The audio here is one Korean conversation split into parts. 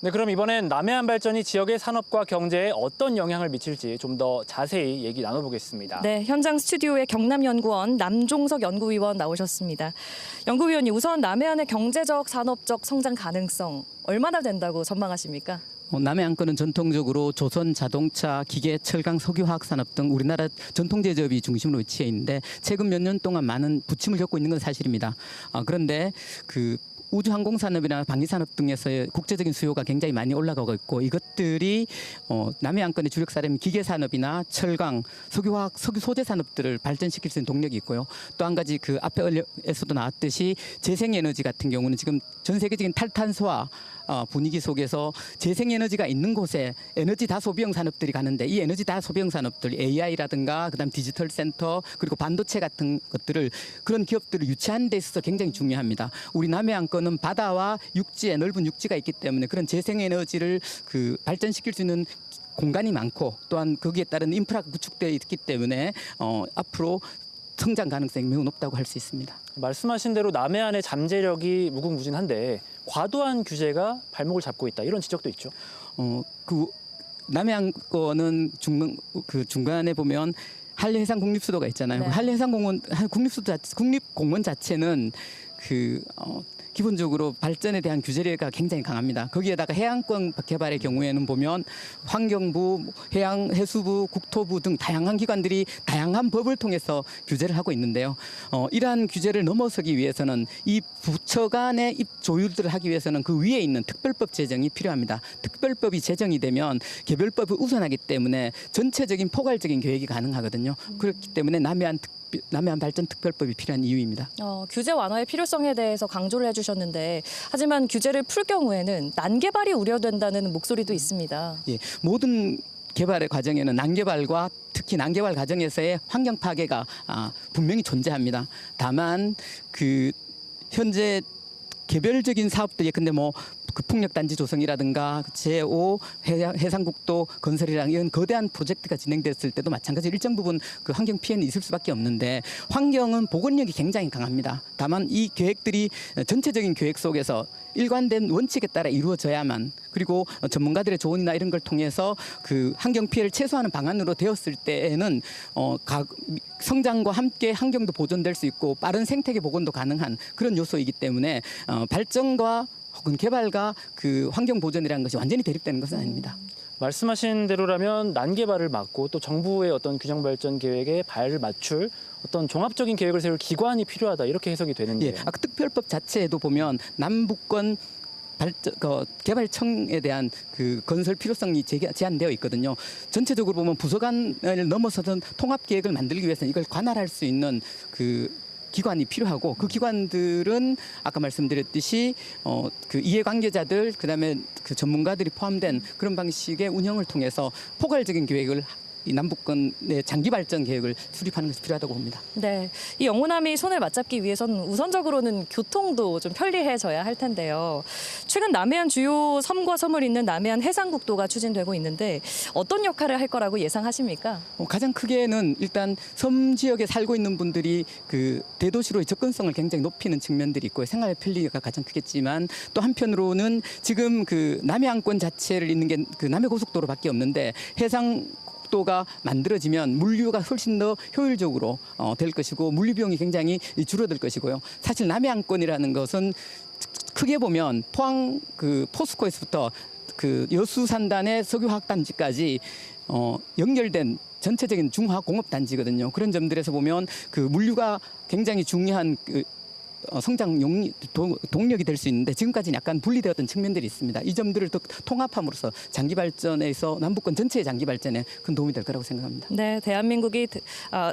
네, 그럼 이번엔 남해안 발전이 지역의 산업과 경제에 어떤 영향을 미칠지 좀 더 자세히 얘기 나눠보겠습니다. 네, 현장 스튜디오에 경남연구원 남종석 연구위원 나오셨습니다. 연구위원님, 우선 남해안의 경제적, 산업적 성장 가능성 얼마나 된다고 전망하십니까? 남해안권은 전통적으로 조선, 자동차, 기계, 철강, 석유화학 산업 등 우리나라 전통 제조업이 중심으로 위치해 있는데 최근 몇 년 동안 많은 부침을 겪고 있는 건 사실입니다. 그런데 우주항공산업이나 방위산업 등에서의 국제적인 수요가 굉장히 많이 올라가고 있고 이것들이 남해안권의 주력 사례는 기계산업이나 철강, 석유화학, 석유 소재 산업들을 발전시킬 수 있는 동력이 있고요. 또 한 가지 그 앞에서도 나왔듯이 재생에너지 같은 경우는 지금 전 세계적인 탈탄소화 분위기 속에서 재생에너지가 있는 곳에 에너지 다소비형 산업들이 가는데 이 에너지 다소비형 산업들 AI라든가 그다음 디지털 센터 그리고 반도체 같은 것들을 그런 기업들을 유치하는 데 있어서 굉장히 중요합니다. 우리 남해안권은 바다와 육지에 넓은 육지가 있기 때문에 그런 재생에너지를 발전시킬 수 있는 공간이 많고 또한 거기에 따른 인프라가 구축되어 있기 때문에 앞으로 성장 가능성이 매우 높다고 할 수 있습니다. 말씀하신 대로 남해안의 잠재력이 무궁무진한데 과도한 규제가 발목을 잡고 있다 이런 지적도 있죠. 남해안권은 중간에 보면 한려해상 국립수도가 있잖아요. 네. 한려해상 국립공원 자체는 기본적으로 발전에 대한 규제가 굉장히 강합니다. 거기에다가 해양권 개발의 경우에는 보면 환경부, 해수부, 국토부 등 다양한 기관들이 다양한 법을 통해서 규제를 하고 있는데요. 이러한 규제를 넘어서기 위해서는 이 부처 간의 조율들을 하기 위해서는 그 위에 있는 특별법 제정이 필요합니다. 특별법이 제정이 되면 개별법이 우선하기 때문에 전체적인 포괄적인 계획이 가능하거든요. 그렇기 때문에 남해안 발전 특별법이 필요한 이유입니다. 규제 완화의 필요성에 대해서 강조를 해주셨는데 하지만 규제를 풀 경우에는 난개발이 우려된다는 목소리도 있습니다. 예, 모든 개발의 과정에는 난개발과 특히 난개발 과정에서의 환경 파괴가 분명히 존재합니다. 다만 현재 개별적인 사업들이 근데 풍력단지 조성이라든가 제5 해상국도 건설이랑 이런 거대한 프로젝트가 진행됐을 때도 마찬가지로 일정 부분 환경 피해는 있을 수밖에 없는데 환경은 복원력이 굉장히 강합니다. 다만 이 계획들이 전체적인 계획 속에서 일관된 원칙에 따라 이루어져야만 그리고 전문가들의 조언이나 이런 걸 통해서 환경 피해를 최소화하는 방안으로 되었을 때에는 성장과 함께 환경도 보존될 수 있고 빠른 생태계 복원도 가능한 그런 요소이기 때문에 발전과 혹은 개발과 환경 보존이라는 것이 완전히 대립되는 것은 아닙니다. 말씀하신 대로라면 난개발을 막고 또 정부의 어떤 균형 발전 계획에 발을 맞출 어떤 종합적인 계획을 세울 기관이 필요하다 이렇게 해석이 되는데요. 예, 특별법 자체에도 보면 남북권 개발청에 대한 건설 필요성이 제한되어 있거든요. 전체적으로 보면 부서 간을 넘어서던 통합 계획을 만들기 위해서는 이걸 관할할 수 있는 기관이 필요하고 그 기관들은 아까 말씀드렸듯이 이해관계자들 그다음에 전문가들이 포함된 그런 방식의 운영을 통해서 포괄적인 계획을 이 남북권의 장기 발전 계획을 수립하는 것이 필요하다고 봅니다. 네, 이 영호남이 손을 맞잡기 위해서는 우선적으로는 교통도 좀 편리해져야 할 텐데요. 최근 남해안 주요 섬과 섬을 잇는 남해안 해상국도가 추진되고 있는데 어떤 역할을 할 거라고 예상하십니까? 가장 크게는 일단 섬 지역에 살고 있는 분들이 대도시로의 접근성을 굉장히 높이는 측면들이 있고 생활의 편리가 가장 크겠지만 또 한편으로는 지금 남해안권 자체를 잇는 게 남해고속도로밖에 없는데 해상국도가 만들어지면 물류가 훨씬 더 효율적으로 될 것이고 물류 비용이 굉장히 줄어들 것이고요. 사실 남해안권이라는 것은 크게 보면 포항 포스코에서부터 여수산단의 석유화학단지까지 연결된 전체적인 중화공업단지거든요. 그런 점들에서 보면 물류가 굉장히 중요한 성장 동력이 될 수 있는데 지금까지는 약간 분리되었던 측면들이 있습니다. 이 점들을 더 통합함으로써 장기 발전에서 남북권 전체의 장기 발전에 큰 도움이 될 거라고 생각합니다. 네,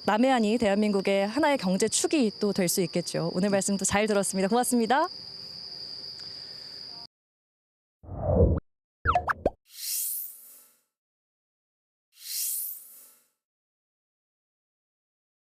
남해안이 대한민국의 하나의 경제 축이 또 될 수 있겠죠. 오늘 말씀도 잘 들었습니다. 고맙습니다.